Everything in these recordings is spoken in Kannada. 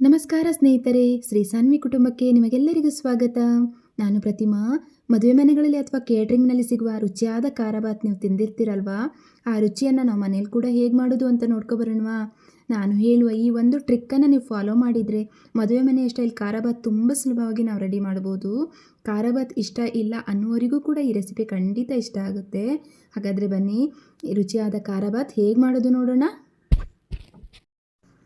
ನಮಸ್ಕಾರ ಸ್ನೇಹಿತರೆ, ಶ್ರೀ ಸಾನ್ವಿ ಕುಟುಂಬಕ್ಕೆ ನಿಮಗೆಲ್ಲರಿಗೂ ಸ್ವಾಗತ. ನಾನು ಪ್ರತಿಮಾ. ಮದುವೆ ಮನೆಗಳಲ್ಲಿ ಅಥವಾ ಕೇಟ್ರಿಂಗ್ನಲ್ಲಿ ಸಿಗುವ ರುಚಿಯಾದ ಖಾರ ಬಾತ್ ನೀವು ತಿಂದಿರ್ತೀರಲ್ವಾ? ಆ ರುಚಿಯನ್ನು ನಾವು ಮನೇಲಿ ಕೂಡ ಹೇಗೆ ಮಾಡೋದು ಅಂತ ನೋಡ್ಕೊಬರೋಣವಾ? ನಾನು ಹೇಳುವ ಈ ಒಂದು ಟ್ರಿಕ್ಕನ್ನು ನೀವು ಫಾಲೋ ಮಾಡಿದರೆ ಮದುವೆ ಮನೆಯ ಸ್ಟೈಲ್ ಖಾರ ಬಾತ್ ತುಂಬ ಸುಲಭವಾಗಿ ನಾವು ರೆಡಿ ಮಾಡ್ಬೋದು. ಖಾರ ಬಾತ್ ಇಷ್ಟ ಇಲ್ಲ ಅನ್ನುವರಿಗೂ ಕೂಡ ಈ ರೆಸಿಪಿ ಖಂಡಿತ ಇಷ್ಟ ಆಗುತ್ತೆ. ಹಾಗಾದರೆ ಬನ್ನಿ, ರುಚಿಯಾದ ಖಾರ ಬಾತ್ ಹೇಗೆ ಮಾಡೋದು ನೋಡೋಣ.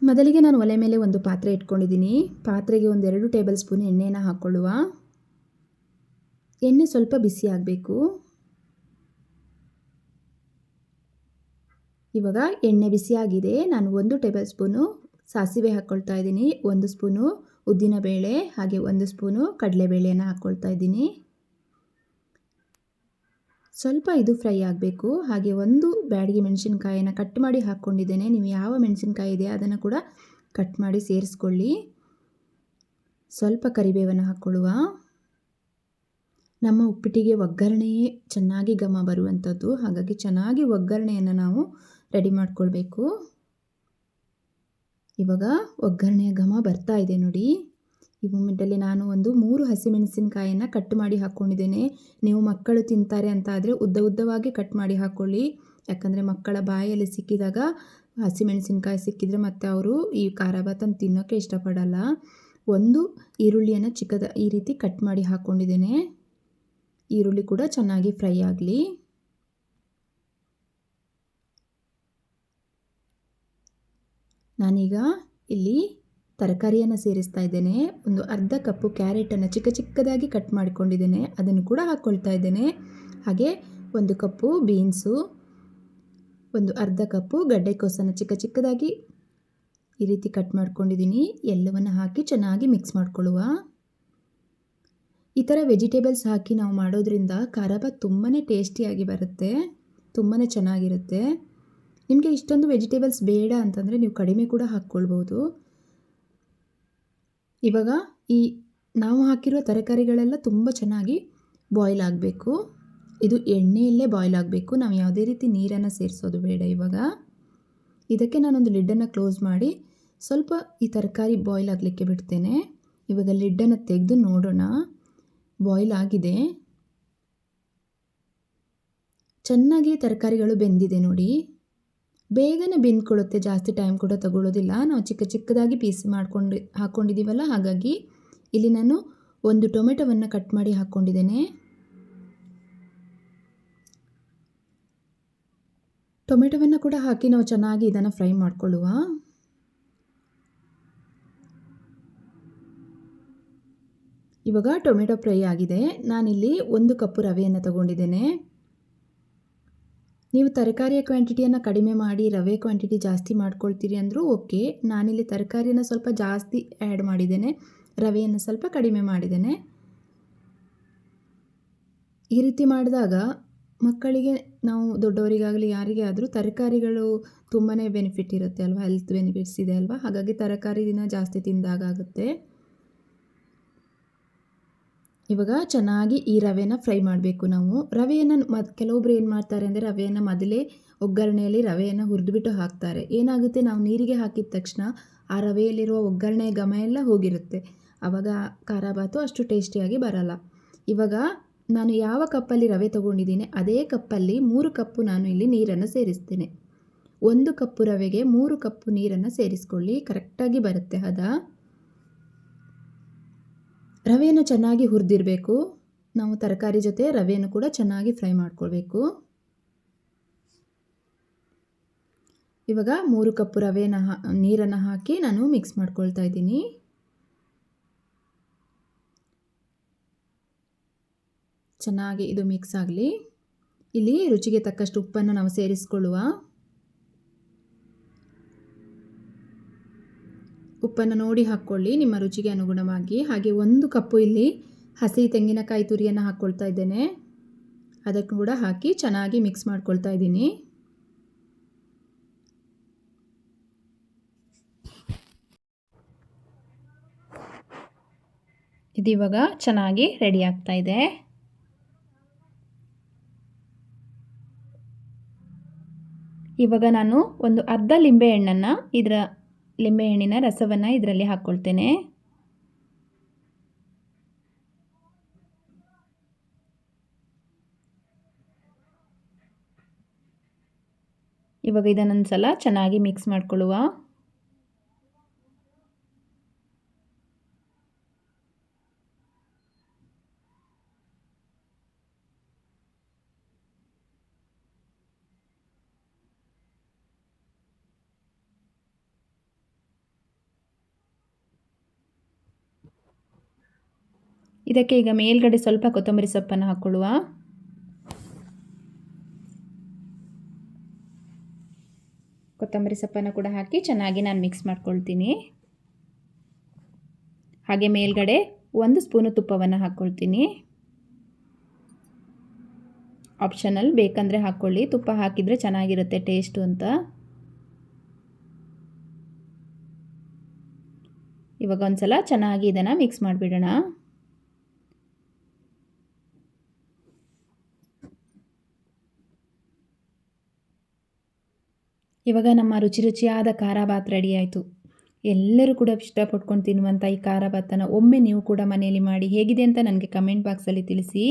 ಮೊದಲಿಗೆ ನಾನು ಒಲೆ ಮೇಲೆ ಒಂದು ಪಾತ್ರೆ ಇಟ್ಕೊಂಡಿದ್ದೀನಿ. ಪಾತ್ರೆಗೆ 2 ಟೇಬಲ್ ಸ್ಪೂನ್ ಎಣ್ಣೆಯನ್ನು ಹಾಕ್ಕೊಳ್ಳುವ. ಎಣ್ಣೆ ಸ್ವಲ್ಪ ಬಿಸಿ ಆಗಬೇಕು. ಇವಾಗ ಎಣ್ಣೆ ಬಿಸಿಯಾಗಿದೆ. ನಾನು 1 ಟೇಬಲ್ ಸ್ಪೂನು ಸಾಸಿವೆ ಹಾಕ್ಕೊಳ್ತಾ ಇದ್ದೀನಿ, 1 ಸ್ಪೂನು ಉದ್ದಿನಬೇಳೆ, ಹಾಗೆ 1 ಸ್ಪೂನು ಕಡಲೆಬೇಳೆಯನ್ನು ಹಾಕ್ಕೊಳ್ತಾ ಇದ್ದೀನಿ. ಸ್ವಲ್ಪ ಇದು ಫ್ರೈ ಆಗಬೇಕು. ಹಾಗೆ 1 ಬ್ಯಾಡಗಿ ಮೆಣಸಿನ್ಕಾಯಿನ ಕಟ್ ಮಾಡಿ ಹಾಕ್ಕೊಂಡಿದ್ದೇನೆ. ನೀವು ಯಾವ ಮೆಣಸಿನ್ಕಾಯಿ ಇದೆ ಅದನ್ನು ಕೂಡ ಕಟ್ ಮಾಡಿ ಸೇರಿಸ್ಕೊಳ್ಳಿ. ಸ್ವಲ್ಪ ಕರಿಬೇವನ್ನು ಹಾಕ್ಕೊಳ್ಳುವ. ನಮ್ಮ ಉಪ್ಪಿಟ್ಟಿಗೆ ಒಗ್ಗರಣೆಯೇ ಚೆನ್ನಾಗಿ ಘಮ ಬರುವಂಥದ್ದು, ಹಾಗಾಗಿ ಚೆನ್ನಾಗಿ ಒಗ್ಗರಣೆಯನ್ನು ನಾವು ರೆಡಿ ಮಾಡಿಕೊಳ್ಬೇಕು. ಇವಾಗ ಒಗ್ಗರಣೆಯ ಘಮ ಬರ್ತಾ ಇದೆ ನೋಡಿ. ಈ ಮೂಮೆಂಟಲ್ಲಿ ನಾನು 3 ಹಸಿಮೆಣಸಿನಕಾಯಿಯನ್ನು ಕಟ್ ಮಾಡಿ ಹಾಕ್ಕೊಂಡಿದ್ದೇನೆ. ನೀವು ಮಕ್ಕಳು ತಿಂತಾರೆ ಅಂತ ಆದರೆ ಉದ್ದವಾಗಿ ಕಟ್ ಮಾಡಿ ಹಾಕ್ಕೊಳ್ಳಿ. ಯಾಕಂದರೆ ಮಕ್ಕಳ ಬಾಯಲ್ಲಿ ಸಿಕ್ಕಿದಾಗ ಹಸಿಮೆಣಸಿನಕಾಯಿ ಸಿಕ್ಕಿದರೆ ಮತ್ತೆ ಅವರು ಈ ಖಾರ ಬಾತನ್ನು ತಿನ್ನೋಕ್ಕೆ ಇಷ್ಟಪಡಲ್ಲ. 1 ಈರುಳ್ಳಿಯನ್ನು ಈ ರೀತಿ ಕಟ್ ಮಾಡಿ ಹಾಕ್ಕೊಂಡಿದ್ದೇನೆ. ಈರುಳ್ಳಿ ಕೂಡ ಚೆನ್ನಾಗಿ ಫ್ರೈ ಆಗಲಿ. ನಾನೀಗ ಇಲ್ಲಿ ತರಕಾರಿಯನ್ನು ಸೇರಿಸ್ತಾ ಇದ್ದೇನೆ. ಒಂದು ಅರ್ಧ ಕಪ್ಪು ಕ್ಯಾರೆಟನ್ನು ಚಿಕ್ಕದಾಗಿ ಕಟ್ ಮಾಡಿಕೊಂಡಿದ್ದೇನೆ, ಅದನ್ನು ಕೂಡ ಹಾಕ್ಕೊಳ್ತಾ ಇದ್ದೇನೆ. ಹಾಗೆ 1 ಕಪ್ಪು ಬೀನ್ಸು, ಒಂದು ಅರ್ಧ ಕಪ್ಪು ಗಡ್ಡೆಕೋಸನ್ನು ಚಿಕ್ಕದಾಗಿ ಈ ರೀತಿ ಕಟ್ ಮಾಡ್ಕೊಂಡಿದ್ದೀನಿ. ಎಲ್ಲವನ್ನು ಹಾಕಿ ಚೆನ್ನಾಗಿ ಮಿಕ್ಸ್ ಮಾಡ್ಕೊಳ್ಳುವ. ಈ ಥರ ವೆಜಿಟೇಬಲ್ಸ್ ಹಾಕಿ ನಾವು ಮಾಡೋದ್ರಿಂದ ಖಾರ ಬಾತ್ ತುಂಬಾ ಟೇಸ್ಟಿಯಾಗಿ ಬರುತ್ತೆ, ತುಂಬಾ ಚೆನ್ನಾಗಿರುತ್ತೆ. ನಿಮಗೆ ಇಷ್ಟೊಂದು ವೆಜಿಟೇಬಲ್ಸ್ ಬೇಡ ಅಂತಂದರೆ ನೀವು ಕಡಿಮೆ ಕೂಡ ಹಾಕ್ಕೊಳ್ಬೋದು. ಇವಾಗ ನಾವು ಹಾಕಿರುವ ತರಕಾರಿಗಳೆಲ್ಲ ತುಂಬ ಚೆನ್ನಾಗಿ ಬಾಯ್ಲ್ ಆಗಬೇಕು. ಇದು ಎಣ್ಣೆಯಲ್ಲೇ ಬಾಯ್ಲ್ ಆಗಬೇಕು. ನಾವು ಯಾವುದೇ ರೀತಿ ನೀರನ್ನು ಸೇರಿಸೋದು ಬೇಡ. ಇವಾಗ ಇದಕ್ಕೆ ನಾನೊಂದು ಲಿಡ್ಡನ್ನು ಕ್ಲೋಸ್ ಮಾಡಿ ಸ್ವಲ್ಪ ಈ ತರಕಾರಿ ಬಾಯ್ಲ್ ಆಗಲಿಕ್ಕೆ ಬಿಡ್ತೇನೆ. ಇವಾಗ ಲಿಡ್ಡನ್ನು ತೆಗೆದು ನೋಡೋಣ. ಬಾಯ್ಲ್ ಆಗಿದೆ, ಚೆನ್ನಾಗಿ ತರಕಾರಿಗಳು ಬೆಂದಿದೆ ನೋಡಿ. ಬೇಗನೆ ಬೆಂದ್ಕೊಳ್ಳುತ್ತೆ, ಜಾಸ್ತಿ ಟೈಮ್ ಕೂಡ ತಗೊಳ್ಳೋದಿಲ್ಲ. ನಾವು ಚಿಕ್ಕದಾಗಿ ಪೀಸ್ ಹಾಕ್ಕೊಂಡಿದ್ದೀವಲ್ಲ, ಹಾಗಾಗಿ ಇಲ್ಲಿ ನಾನು 1 ಟೊಮೆಟೊವನ್ನು ಕಟ್ ಮಾಡಿ ಹಾಕ್ಕೊಂಡಿದ್ದೇನೆ. ಟೊಮೆಟೊವನ್ನು ಕೂಡ ಹಾಕಿ ನಾವು ಚೆನ್ನಾಗಿ ಇದನ್ನು ಫ್ರೈ ಮಾಡಿಕೊಳ್ಳುವ. ಇವಾಗ ಟೊಮೆಟೊ ಫ್ರೈ ಆಗಿದೆ. ನಾನಿಲ್ಲಿ 1 ಕಪ್ಪು ರವೆಯನ್ನು ತಗೊಂಡಿದ್ದೇನೆ. ನೀವು ತರಕಾರಿಯ ಕ್ವಾಂಟಿಟಿಯನ್ನು ಕಡಿಮೆ ಮಾಡಿ ರವೆ ಕ್ವಾಂಟಿಟಿ ಜಾಸ್ತಿ ಮಾಡ್ಕೊಳ್ತೀರಿ ಅಂದರೂ ಓಕೆ. ನಾನಿಲ್ಲಿ ತರಕಾರಿಯನ್ನು ಸ್ವಲ್ಪ ಜಾಸ್ತಿ ಆ್ಯಡ್ ಮಾಡಿದ್ದೇನೆ, ರವೆಯನ್ನು ಸ್ವಲ್ಪ ಕಡಿಮೆ ಮಾಡಿದ್ದೇನೆ. ಈ ರೀತಿ ಮಾಡಿದಾಗ ಮಕ್ಕಳಿಗೆ, ನಾವು ದೊಡ್ಡವರಿಗಾಗಲಿ ಯಾರಿಗೇ ಆದರೂ ತರಕಾರಿಗಳು ತುಂಬಾ ಬೆನಿಫಿಟ್ ಇರುತ್ತೆ ಅಲ್ವಾ, ಹೆಲ್ತ್ ಬೆನಿಫಿಟ್ಸ್ ಇದೆ ಅಲ್ವಾ, ಹಾಗಾಗಿ ತರಕಾರಿ ದಿನ ಜಾಸ್ತಿ ತಿಂದಾಗುತ್ತೆ. ಇವಾಗ ಚೆನ್ನಾಗಿ ಈ ರವೆನ ಫ್ರೈ ಮಾಡಬೇಕು ನಾವು. ರವೆಯನ್ನು ಕೆಲವೊಬ್ರು ಏನು ಮಾಡ್ತಾರೆ ಅಂದರೆ ರವೆಯನ್ನು ಮೊದಲೇ ಒಗ್ಗರಣೆಯಲ್ಲಿ ರವೆಯನ್ನು ಹುರಿದುಬಿಟ್ಟು ಹಾಕ್ತಾರೆ. ಏನಾಗುತ್ತೆ, ನಾವು ನೀರಿಗೆ ಹಾಕಿದ ತಕ್ಷಣ ಆ ರವೆಯಲ್ಲಿರುವ ಒಗ್ಗರಣೆ ಘಮ ಎಲ್ಲ ಹೋಗಿರುತ್ತೆ. ಆವಾಗ ಖಾರ ಬಾತು ಅಷ್ಟು ಟೇಸ್ಟಿಯಾಗಿ ಬರಲ್ಲ. ಇವಾಗ ನಾನು ಯಾವ ಕಪ್ಪಲ್ಲಿ ರವೆ ತೊಗೊಂಡಿದ್ದೀನಿ ಅದೇ ಕಪ್ಪಲ್ಲಿ 3 ಕಪ್ಪು ನಾನು ಇಲ್ಲಿ ನೀರನ್ನು ಸೇರಿಸ್ತೇನೆ. 1 ಕಪ್ಪು ರವೆಗೆ 3 ಕಪ್ಪು ನೀರನ್ನು ಸೇರಿಸ್ಕೊಳ್ಳಿ, ಕರೆಕ್ಟಾಗಿ ಬರುತ್ತೆ ಹದ. ರವೆಯನ್ನು ಚೆನ್ನಾಗಿ ಹುರಿದಿರಬೇಕು. ನಾವು ತರಕಾರಿ ಜೊತೆ ರವೆಯನ್ನು ಕೂಡ ಚೆನ್ನಾಗಿ ಫ್ರೈ ಮಾಡ್ಕೊಳ್ಬೇಕು. ಇವಾಗ 3 ಕಪ್ಪು ನೀರನ್ನು ಹಾಕಿ ನಾನು ಮಿಕ್ಸ್ ಮಾಡ್ಕೊಳ್ತಾ ಇದ್ದೀನಿ. ಚೆನ್ನಾಗಿ ಇದು ಮಿಕ್ಸ್ ಆಗಲಿ. ಇಲ್ಲಿ ರುಚಿಗೆ ತಕ್ಕಷ್ಟು ಉಪ್ಪನ್ನು ನಾವು ಸೇರಿಸ್ಕೊಳ್ಳುವ. ಉಪ್ಪನ್ನು ನೋಡಿ ಹಾಕ್ಕೊಳ್ಳಿ ನಿಮ್ಮ ರುಚಿಗೆ ಅನುಗುಣವಾಗಿ. ಹಾಗೆ 1 ಕಪ್ಪು ಇಲ್ಲಿ ಹಸಿ ತೆಂಗಿನಕಾಯಿ ತುರಿಯನ್ನು ಹಾಕ್ಕೊಳ್ತಾ ಇದ್ದೇನೆ, ಅದಕ್ಕೆ ಕೂಡ ಹಾಕಿ ಚೆನ್ನಾಗಿ ಮಿಕ್ಸ್ ಮಾಡ್ಕೊಳ್ತಾ ಇದ್ದೀನಿ. ಇದಿವಾಗ ಚೆನ್ನಾಗಿ ರೆಡಿ ಆಗ್ತಾ ಇದೆ. ಇವಾಗ ನಾನು ಒಂದು ಅರ್ಧ ಲಿಂಬೆ ಹಣ್ಣನ್ನು ಇದರ ಲಿಂಬೆಹಣ್ಣಿನ ರಸವನ್ನು ಇದರಲ್ಲಿ ಹಾಕ್ಕೊಳ್ತೇನೆ. ಇವಾಗ ಇದನ್ನೊಂದು ಸಲ ಚೆನ್ನಾಗಿ ಮಿಕ್ಸ್ ಮಾಡ್ಕೊಳ್ಳುವ. ಇದಕ್ಕೆ ಈಗ ಮೇಲ್ಗಡೆ ಸ್ವಲ್ಪ ಕೊತ್ತಂಬರಿ ಸೊಪ್ಪನ್ನು ಹಾಕ್ಕೊಳ್ಳುವ. ಕೊತ್ತಂಬರಿ ಸೊಪ್ಪನ್ನು ಕೂಡ ಹಾಕಿ ಚೆನ್ನಾಗಿ ನಾನು ಮಿಕ್ಸ್ ಮಾಡ್ಕೊಳ್ತೀನಿ. ಹಾಗೆ ಮೇಲ್ಗಡೆ 1 ಸ್ಪೂನು ತುಪ್ಪವನ್ನು ಹಾಕ್ಕೊಳ್ತೀನಿ. ಆಪ್ಷನಲ್, ಬೇಕಂದರೆ ಹಾಕ್ಕೊಳ್ಳಿ, ತುಪ್ಪ ಹಾಕಿದರೆ ಚೆನ್ನಾಗಿರುತ್ತೆ ಟೇಸ್ಟು ಅಂತ. ಇವಾಗ ಒಂದು ಸಲ ಚೆನ್ನಾಗಿ ಇದನ್ನು ಮಿಕ್ಸ್ ಮಾಡಿಬಿಡೋಣ. ಇವಾಗ ನಮ್ಮ ರುಚಿಯಾದ ಖಾರ ಬಾತ್ ರೆಡಿ ಆಯಿತು. ಎಲ್ಲರೂ ಕೂಡ ಇಷ್ಟಪಟ್ಕೊಂಡು ತಿನ್ನುವಂಥ ಈ ಖಾರ ಬಾತನ್ನು ಒಮ್ಮೆ ನೀವು ಕೂಡ ಮನೆಯಲ್ಲಿ ಮಾಡಿ ಹೇಗಿದೆ ಅಂತ ನನಗೆ ಕಮೆಂಟ್ ಬಾಕ್ಸಲ್ಲಿ ತಿಳಿಸಿ.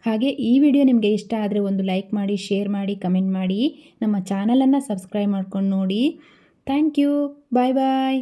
ಹಾಗೆ ಈ ವಿಡಿಯೋ ನಿಮಗೆ ಇಷ್ಟ ಆದರೆ ಒಂದು ಲೈಕ್ ಮಾಡಿ, ಶೇರ್ ಮಾಡಿ, ಕಮೆಂಟ್ ಮಾಡಿ. ನಮ್ಮ ಚಾನಲನ್ನು ಸಬ್ಸ್ಕ್ರೈಬ್ ಮಾಡ್ಕೊಂಡು ನೋಡಿ. Thank you. Bye bye.